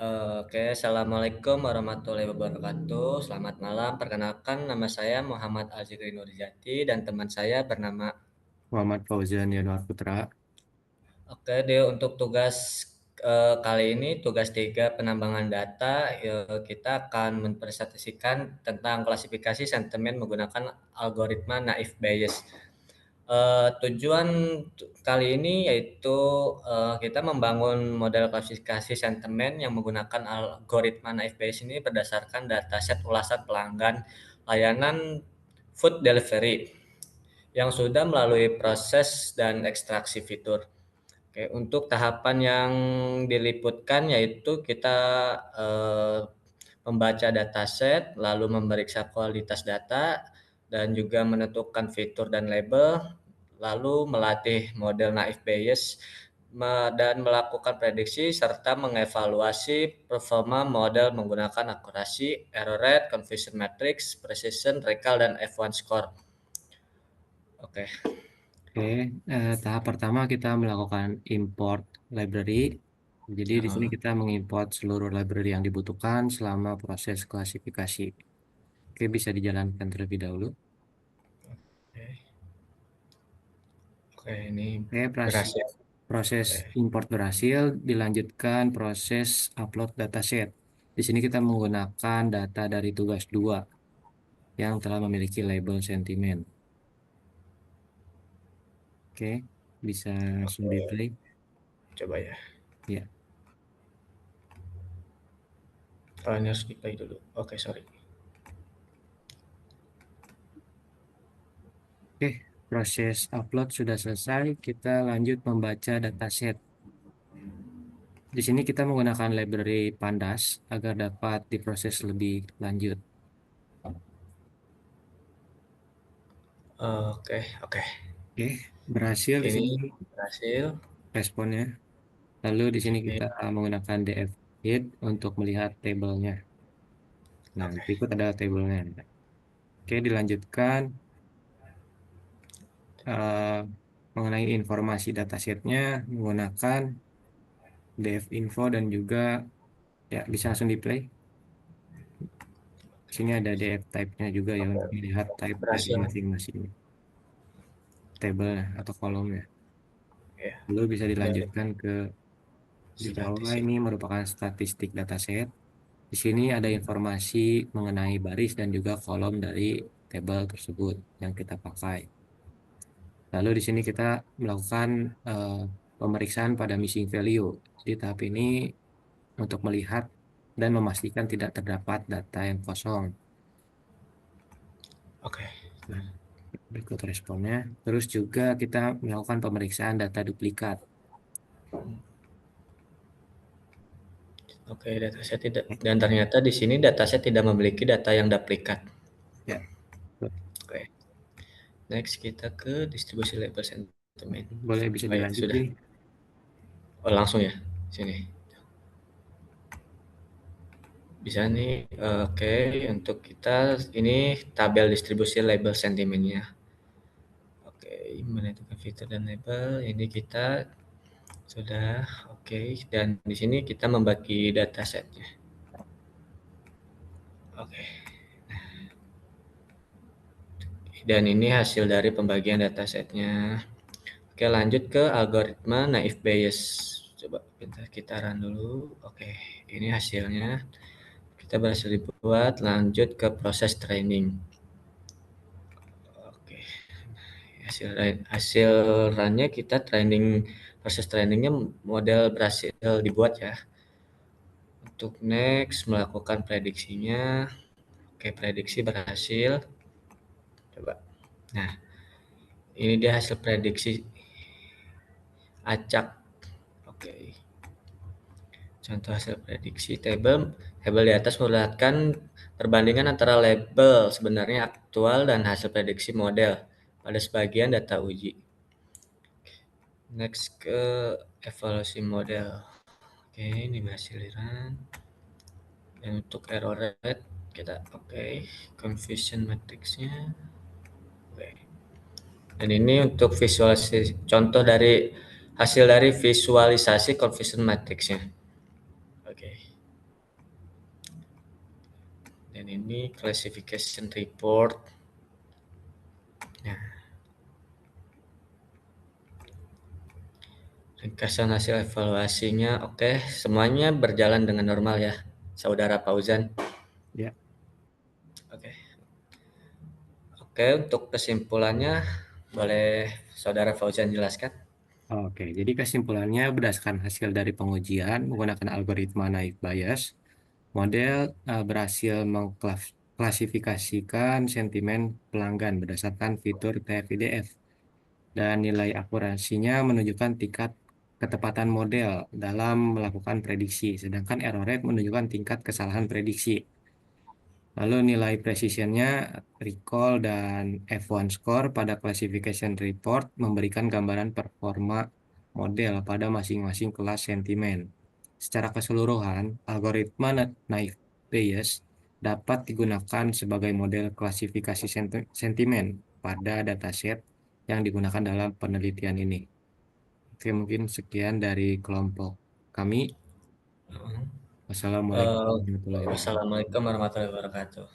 Assalamualaikum warahmatullahi wabarakatuh. Selamat malam. Perkenalkan, nama saya Muhammad Alzikri Nurjati dan teman saya bernama. Muhammad Fauzan Yanuar Putra. Untuk tugas kali ini, tugas 3 penambangan data, kita akan mempresentasikan tentang klasifikasi sentimen menggunakan algoritma naive Bayes. Tujuan kali ini yaitu kita membangun model klasifikasi sentimen yang menggunakan algoritma naive Bayes ini berdasarkan dataset ulasan pelanggan layanan food delivery yang sudah melalui proses dan ekstraksi fitur. Oke, untuk tahapan yang diliputkan yaitu kita membaca dataset, lalu memeriksa kualitas data, dan juga menentukan fitur dan label, lalu melatih model naive Bayes dan melakukan prediksi serta mengevaluasi performa model menggunakan akurasi, error rate, confusion matrix, precision, recall, dan F1 score. Oke. Oke, tahap pertama kita melakukan import library. Jadi di sini kita mengimport seluruh library yang dibutuhkan selama proses klasifikasi. Oke, bisa dijalankan terlebih dahulu. Oke, ini Oke, berhasil. proses Oke. import berhasil, dilanjutkan proses upload dataset. Di sini kita menggunakan data dari tugas 2 yang telah memiliki label sentimen. Oke, bisa langsung di play. Coba ya. Ya. Ini harus di play dulu. Oke, sorry. Oke, proses upload sudah selesai. Kita lanjut membaca dataset. Di sini kita menggunakan library Pandas agar dapat diproses lebih lanjut. Oke, oke. Oke, berhasil di Ini sini berhasil. responnya. Lalu di sini Oke, kita menggunakan df hit untuk melihat tabelnya. Nah, oke. berikut ada tabelnya. Oke, dilanjutkan eh, mengenai informasi datasetnya menggunakan df info dan juga ya bisa langsung di play. Sini ada df type-nya juga ya untuk melihat type dari Berhasil. masing-masing table atau kolomnya. Ya, Lalu bisa dari dilanjutkan ke di bawah statistik. ini merupakan statistik dataset. Di sini ada informasi mengenai baris dan juga kolom dari table tersebut yang kita pakai. Lalu di sini kita melakukan eh, pemeriksaan pada missing value. Di tahap ini untuk melihat dan memastikan tidak terdapat data yang kosong. Oke. Nah, berikut responnya. Terus juga kita melakukan pemeriksaan data duplikat. Oke, dataset tidak, dan ternyata di sini dataset tidak memiliki data yang duplikat. Ya, Oke. Next kita ke distribusi label sentimen. boleh bisa Oh ya, sudah. dilanjutin. Oh, langsung ya. Sini. Bisa nih. Oke, untuk kita ini tabel distribusi label sentimennya. Oke, menentukan fitur dan label. Ini kita sudah oke, dan di sini kita membagi datasetnya. Oke, dan ini hasil dari pembagian datasetnya. Oke, lanjut ke algoritma naive Bayes. Coba kita run dulu. Oke, ini hasilnya. Kita berhasil dibuat. Lanjut ke proses training. Oke, hasil hasil runnya kita training, proses trainingnya model berhasil dibuat ya. Untuk next melakukan prediksinya. Oke, prediksi berhasil. Coba. Nah, ini dia hasil prediksi acak. Oke. Contoh hasil prediksi tabel di atas memperlihatkan perbandingan antara label sebenarnya aktual dan hasil prediksi model pada sebagian data uji. Next ke evaluasi model. Oke, ini hasil run. Dan untuk error rate kita confusion matrixnya. Oke. Dan ini untuk visualisasi contoh dari hasil dari visualisasi confusion matrixnya. Oke. Dan ini classification report. Nah, ringkasan hasil evaluasinya, oke, semuanya berjalan dengan normal ya, Saudara Fauzan. Ya. Oke, oke, untuk kesimpulannya boleh Saudara Fauzan jelaskan? Oke, jadi kesimpulannya berdasarkan hasil dari pengujian menggunakan algoritma naive Bayes, model berhasil mengklasifikasikan sentimen pelanggan berdasarkan fitur TF-IDF dan nilai akurasinya menunjukkan tingkat ketepatan model dalam melakukan prediksi, sedangkan error rate menunjukkan tingkat kesalahan prediksi. Lalu nilai precisionnya, recall, dan F1 score pada classification report memberikan gambaran performa model pada masing-masing kelas sentimen. Secara keseluruhan, algoritma naive Bayes dapat digunakan sebagai model klasifikasi sentimen pada dataset yang digunakan dalam penelitian ini. Oke, mungkin sekian dari kelompok kami. Wassalamualaikum warahmatullahi wabarakatuh. Wassalamualaikum warahmatullahi wabarakatuh.